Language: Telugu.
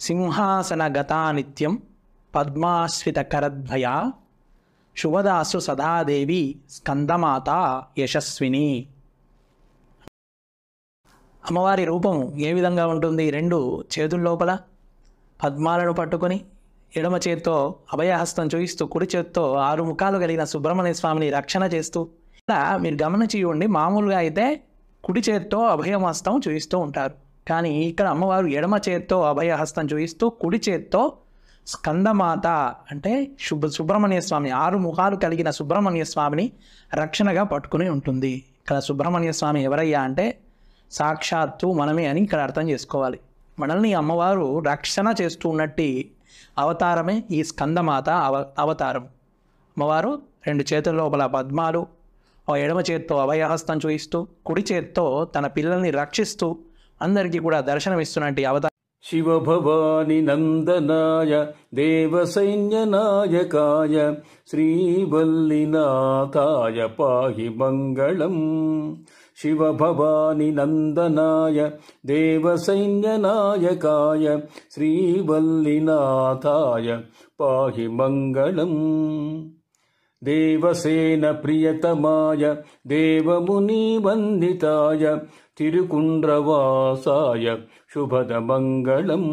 సింహాసనగతా నిత్యం పద్మాశ్రితకరద్వయా శుభదాసు సదాదేవి స్కందమాత యశస్విని. అమ్మవారి రూపము ఏ విధంగా ఉంటుంది? రెండు చేతుల లోపల పద్మాలను పట్టుకొని ఎడమ చేత్తో అభయహస్తం చూపిస్తూ కుడి చేత్తో 6 ముఖాలు కలిగిన సుబ్రహ్మణ్య స్వామిని రక్షణ చేస్తూ, ఇలా మీరు గమనించి చూడండి. మామూలుగా అయితే కుడి చేత్తో అభయహస్తం చూపిస్తూ ఉంటారు, కానీ ఇక్కడ అమ్మవారు ఎడమ చేత్తో అభయహస్తం చూపిస్తూ కుడి చేత్తో స్కందమాత అంటే సుబ్రహ్మణ్య స్వామి 6 ముఖాలు కలిగిన సుబ్రహ్మణ్య స్వామిని రక్షణగా పట్టుకుని ఉంటుంది. ఇక్కడ సుబ్రహ్మణ్య స్వామి ఎవరయ్యా అంటే సాక్షాత్తు మనమే అని ఇక్కడ అర్థం చేసుకోవాలి. మనల్ని అమ్మవారు రక్షణ చేస్తూ ఉన్నట్టి అవతారమే ఈ స్కందమాత అవతారం. అమ్మవారు 2 చేతుల లోపల పద్మాలు, ఎడమ చేత్తో అభయహస్తం చూపిస్తూ కుడి చేత్తో తన పిల్లల్ని రక్షిస్తూ అందరికీ కూడా దర్శనమిస్తున్నట్టు అవతారం. శివభవాని నందనాయ దేవసైన్యనాయకాయ శ్రీవల్లినాథాయ పాహి మంగళం. శివభవాని నందనాయ దేవసైన్యనాయకాయ శ్రీవల్లినాథాయ పాహి మంగళం. దేవసేన ప్రియతమాయ దేవముని వందితాయ తిరుకుండ్రవాసాయ శుభద మంగళం.